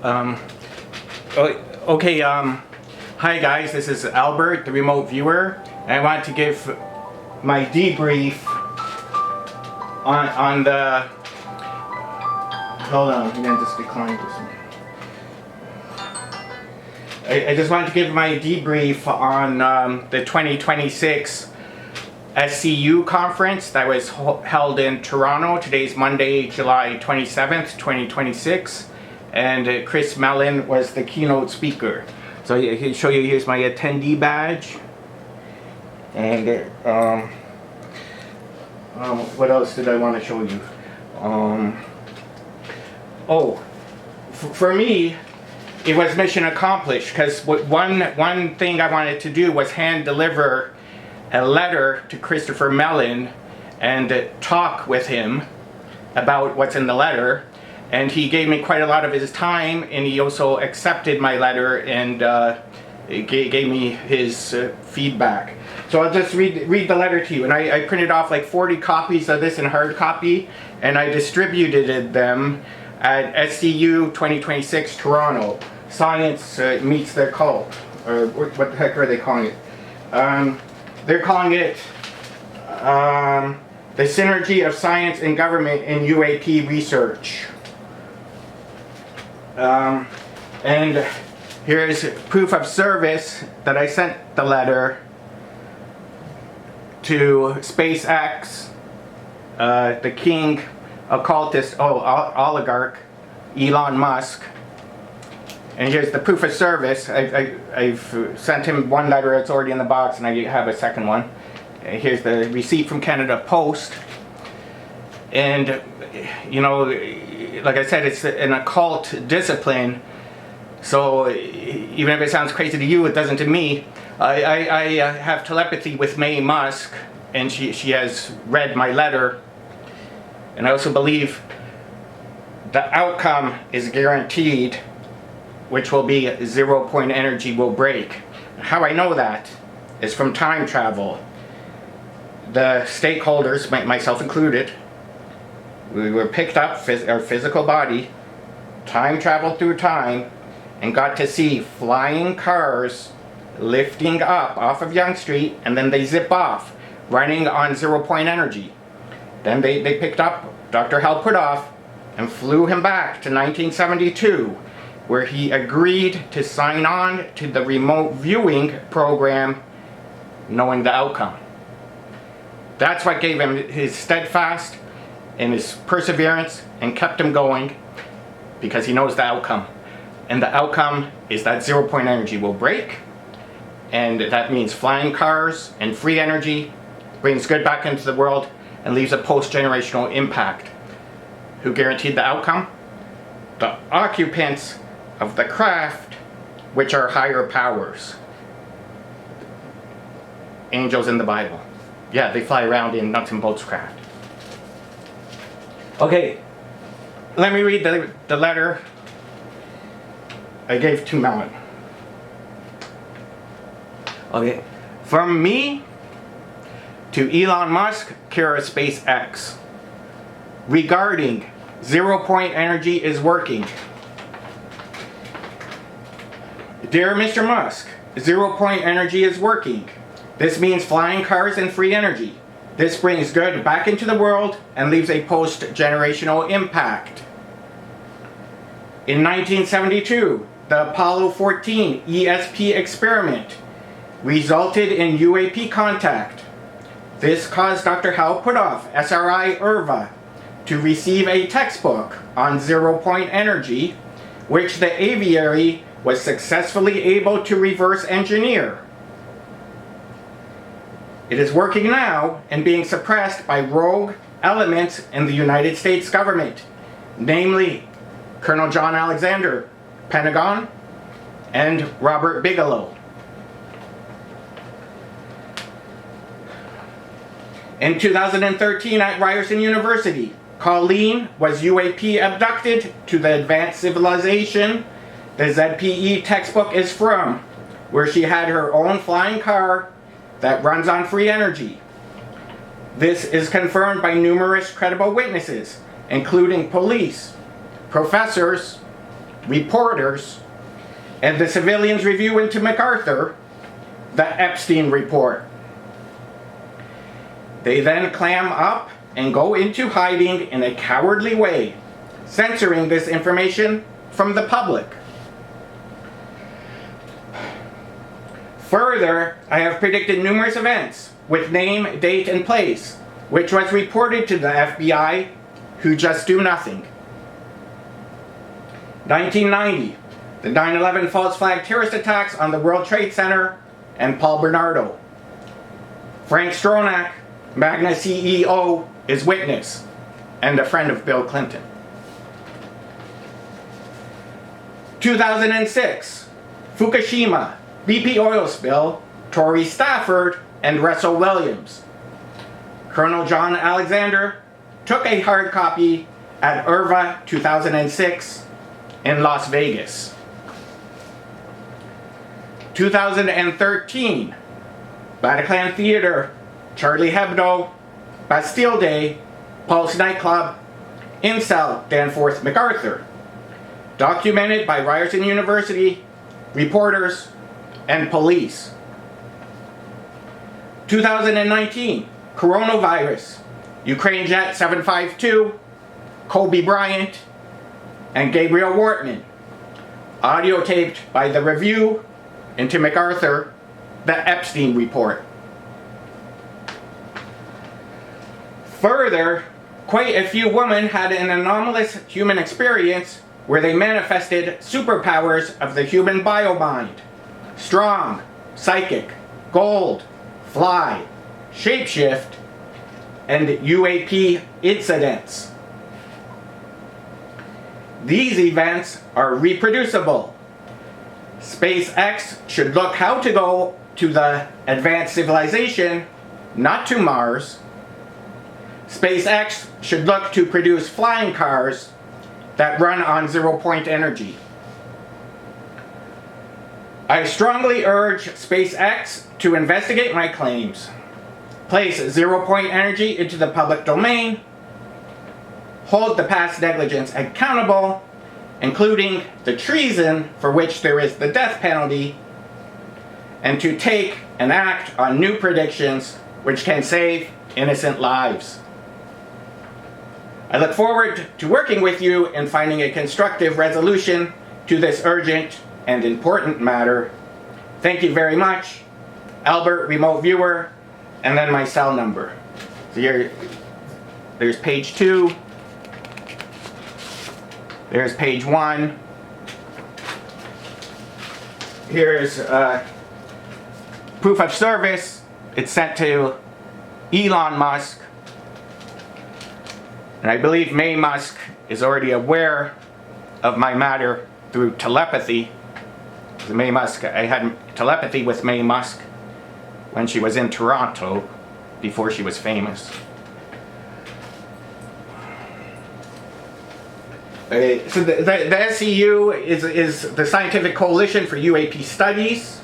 Okay, hi guys, this is Albert, the remote viewer, and I want to give my debrief on the, hold on, I'm going to just decline this one. I just want to give my debrief on the 2026 SCU conference that was held in Toronto. Today's Monday, July 27th, 2026. And Chris Mellon was the keynote speaker. So I can show you, here's my attendee badge. And what else did I want to show you? For me, it was mission accomplished, because one thing I wanted to do was hand deliver a letter to Christopher Mellon and talk with him about what's in the letter. And he gave me quite a lot of his time, and he also accepted my letter and gave me his feedback. So I'll just read the letter to you. And I printed off like 40 copies of this in hard copy, and I distributed them at SCU 2026 Toronto. Science meets the cult, or what the heck are they calling it? They're calling it the synergy of science and government in UAP research. And here's proof of service that I sent the letter to SpaceX, the king occultist, oligarch, Elon Musk. And here's the proof of service. I've sent him one letter, it's already in the box, and I have a second one. Here's the receipt from Canada Post. And, you know, like I said, it's an occult discipline. So even if it sounds crazy to you, it doesn't to me. I have telepathy with May Musk, and she has read my letter. And I also believe the outcome is guaranteed, which will be 0-point energy will break. How I know that is from time travel. The stakeholders, myself included, we were picked up, our physical body, time traveled through time, and got to see flying cars lifting up off of Yonge Street, and then they zip off, running on 0-point energy. Then they picked up Dr. Hal Puthoff and flew him back to 1972, where he agreed to sign on to the remote viewing program, knowing the outcome. That's what gave him his steadfast and his perseverance and kept him going, because he knows the outcome. And the outcome is that 0-point energy will break, and that means flying cars and free energy brings good back into the world and leaves a post-generational impact. Who guaranteed the outcome? The occupants of the craft, which are higher powers. Angels in the Bible. Yeah, they fly around in nuts and bolts craft. Okay, let me read the letter I gave to Mellon. Okay, from me to Elon Musk, Kira SpaceX, regarding 0-point energy is working. Dear Mr. Musk, 0-point energy is working. This means flying cars and free energy. This brings good back into the world and leaves a post-generational impact. In 1972, the Apollo 14 ESP experiment resulted in UAP contact. This caused Dr. Hal Puthoff, SRI IRVA, to receive a textbook on 0-point energy, which the aviary was successfully able to reverse engineer. It is working now and being suppressed by rogue elements in the United States government, namely Colonel John Alexander, Pentagon, and Robert Bigelow. In 2013 at Ryerson University, Colleen was UAP abducted to the advanced civilization the ZPE textbook is from, where she had her own flying car that runs on free energy. This is confirmed by numerous credible witnesses, including police, professors, reporters, and the civilians' review into MacArthur, the Epstein report. They then clam up and go into hiding in a cowardly way, censoring this information from the public. Further, I have predicted numerous events with name, date, and place, which was reported to the FBI, who just do nothing. 1990, the 9/11 false flag terrorist attacks on the World Trade Center and Paul Bernardo. Frank Stronach, Magna CEO, is witness and a friend of Bill Clinton. 2006, Fukushima, BP oil spill, Torrey Stafford, and Russell Williams. Colonel John Alexander took a hard copy at IRVA 2006 in Las Vegas. 2013, Bataclan Theater, Charlie Hebdo, Bastille Day, Pulse Nightclub, Incel, Danforth MacArthur. Documented by Ryerson University, reporters, and police. 2019, coronavirus, Ukraine Jet 752, Kobe Bryant, and Gabriel Wortman. Audio taped by the review into MacArthur, the Epstein report. Further, quite a few women had an anomalous human experience where they manifested superpowers of the human bio-mind. Strong, psychic, gold, fly, shapeshift, and UAP incidents. These events are reproducible. SpaceX should look how to go to the advanced civilization, not to Mars. SpaceX should look to produce flying cars that run on zero-point energy. I strongly urge SpaceX to investigate my claims, place zero-point energy into the public domain, hold the past negligence accountable, including the treason for which there is the death penalty, and to take and act on new predictions which can save innocent lives. I look forward to working with you and finding a constructive resolution to this urgent and important matter. Thank you very much. Albert, remote viewer, and then my cell number. So here, there's page 2. There's page 1. Here's proof of service. It's sent to Elon Musk. And I believe May Musk is already aware of my matter through telepathy. May Musk, I had telepathy with May Musk when she was in Toronto, before she was famous. So the SCU is the Scientific Coalition for UAP Studies.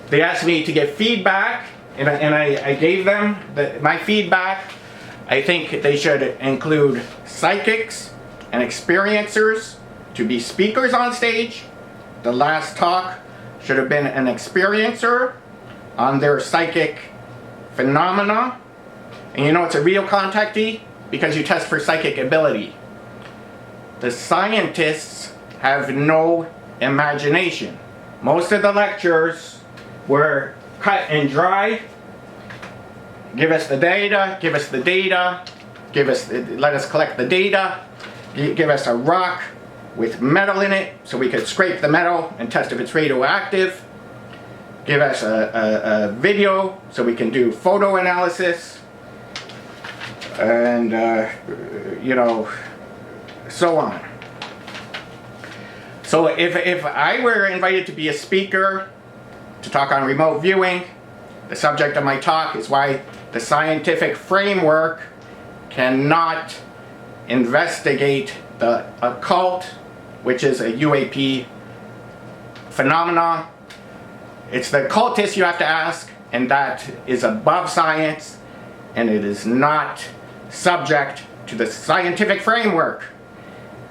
They asked me to give feedback, and I gave them my feedback. I think they should include psychics and experiencers to be speakers on stage. The last talk should have been an experiencer on their psychic phenomena. And you know it's a real contactee because you test for psychic ability. The scientists have no imagination. Most of the lectures were cut and dry. Give us the data, give us the data, let us collect the data, give us a rock with metal in it so we could scrape the metal and test if it's radioactive. Give us a video so we can do photo analysis, and so on. So if I were invited to be a speaker to talk on remote viewing, the subject of my talk is why the scientific framework cannot investigate the occult, which is a UAP phenomenon. It's the occultists you have to ask, and that is above science, and it is not subject to the scientific framework.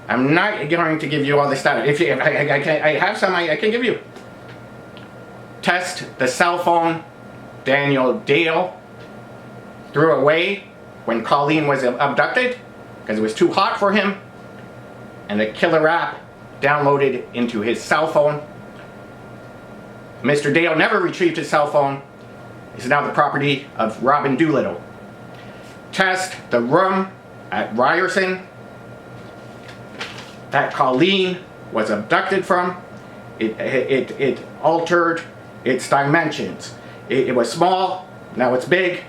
I'm not going to give you all this data. If I have some, I can give you. Test the cell phone Daniel Dale threw away when Colleen was abducted because it was too hot for him, and the killer app downloaded into his cell phone. Mr. Dale never retrieved his cell phone. It's now the property of Robin Doolittle. Test the room at Ryerson that Colleen was abducted from. It altered its dimensions. It was small, now it's big.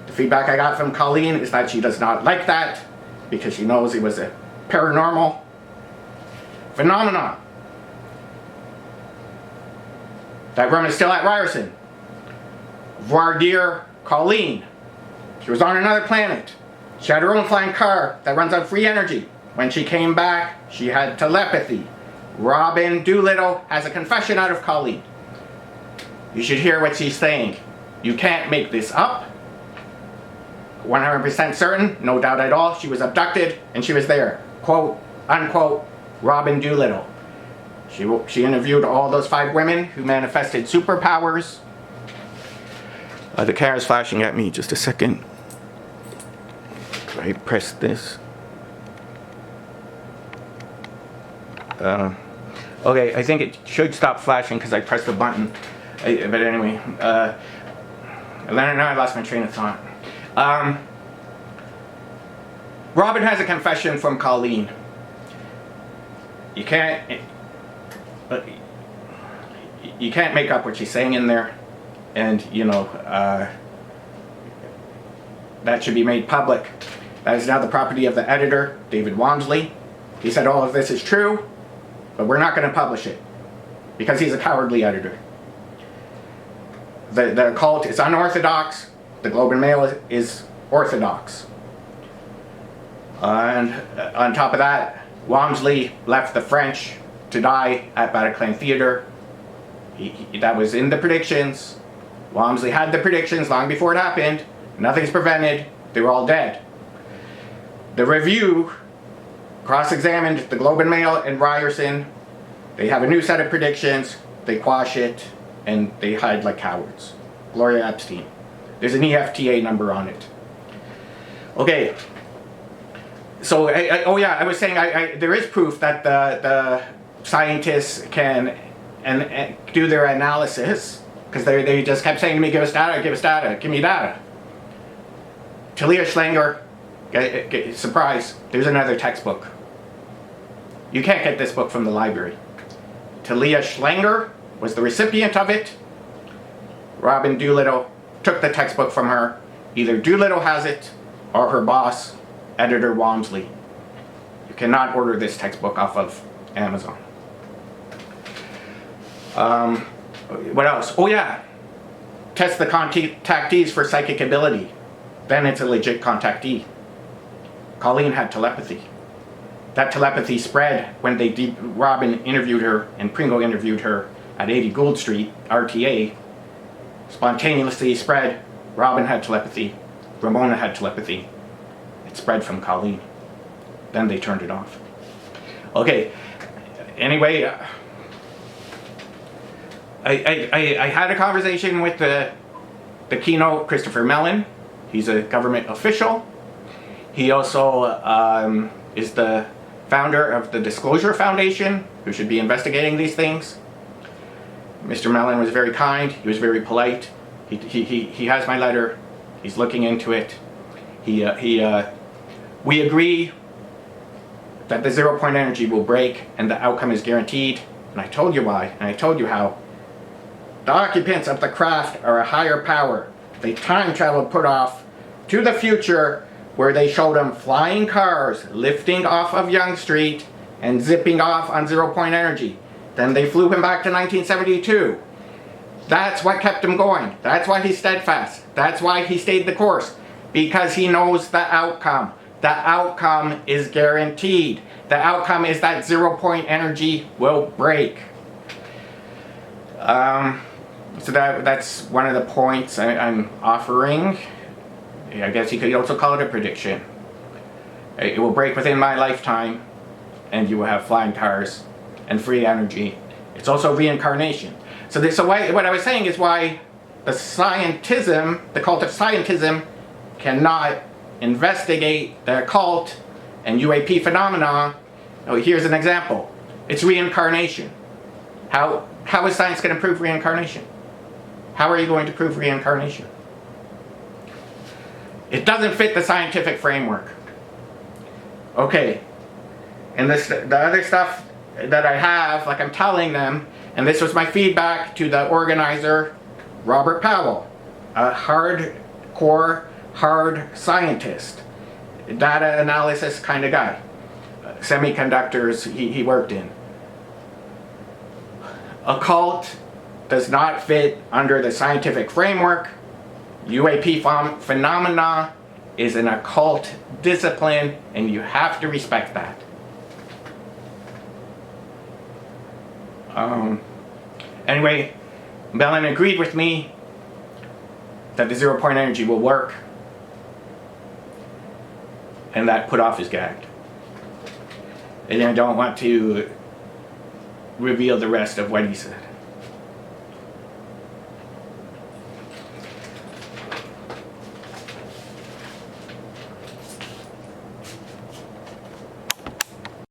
The feedback I got from Colleen is that she does not like that because she knows it was a paranormal phenomenon. That room is still at Ryerson. Voir dire Colleen. She was on another planet. She had her own flying car that runs on free energy. When she came back, she had telepathy. Robin Doolittle has a confession out of Colleen. You should hear what she's saying. You can't make this up. 100% certain, no doubt at all, she was abducted and she was there. Quote, unquote, Robin Doolittle. She interviewed all those 5 women who manifested superpowers. The camera's flashing at me, just a second. I press this. Okay, I think it should stop flashing because I pressed the button. But anyway, now I lost my train of thought. Robin has a confession from Colleen. You can't make up what she's saying in there, and you know that should be made public. That is now the property of the editor, David Walmsley. He said all of this is true, but we're not going to publish it because he's a cowardly editor. The occult is unorthodox. The Globe and Mail is orthodox. And on top of that, Walmsley left the French to die at Bataclan Theatre. That was in the predictions. Walmsley had the predictions long before it happened. Nothing's prevented. They were all dead. The Review cross-examined the Globe and Mail and Ryerson. They have a new set of predictions. They quash it, and they hide like cowards. Gloria Epstein. There's an EFTA number on it. Okay. So, I was saying there is proof that the scientists can and do their analysis, because they just kept saying to me, give us data, give me data. Talia Schlanger, surprise, there's another textbook. You can't get this book from the library. Talia Schlanger was the recipient of it. Robin Doolittle took the textbook from her. Either Doolittle has it or her boss, editor Walmsley. You cannot order this textbook off of Amazon. What else? Oh yeah, test the contactees for psychic ability. Then it's a legit contactee. Colleen had telepathy. That telepathy spread when Robin interviewed her and Pringle interviewed her at 80 Gould Street, RTA. Spontaneously spread. Robin had telepathy. Ramona had telepathy. It spread from Colleen. Then they turned it off. Okay. Anyway, I had a conversation with the Keynote, Christopher Mellon. He's a government official. He also is the founder of the Disclosure Foundation, who should be investigating these things. Mr. Mellon was very kind. He was very polite. He has my letter. He's looking into it. We agree that the 0 point energy will break and the outcome is guaranteed. And I told you why, and I told you how. The occupants of the craft are a higher power. They time traveled put off to the future, where they showed them flying cars lifting off of Yonge Street and zipping off on 0 point energy. Then they flew him back to 1972. That's what kept him going. That's why he's steadfast. That's why he stayed the course. Because he knows the outcome. The outcome is guaranteed. The outcome is that 0 point energy will break. So that's one of the points I'm offering. I guess you could also call it a prediction. It will break within my lifetime. and you will have flying cars and free energy. It's also reincarnation. So what I was saying is why the scientism, the cult of scientism, cannot investigate the occult and UAP phenomena. Oh, here's an example. It's reincarnation. How is science going to prove reincarnation? How are you going to prove reincarnation? It doesn't fit the scientific framework. Okay, and the other stuff that I have, like I'm telling them, and this was my feedback to the organizer, Robert Powell, a hardcore, hard scientist, data analysis kind of guy. Semiconductors he worked in. Occult does not fit under the scientific framework. UAP phenomena is an occult discipline, and you have to respect that. Anyway, Mellon agreed with me that the 0 point energy will work, and that put off his gag. And I don't want to reveal the rest of what he said.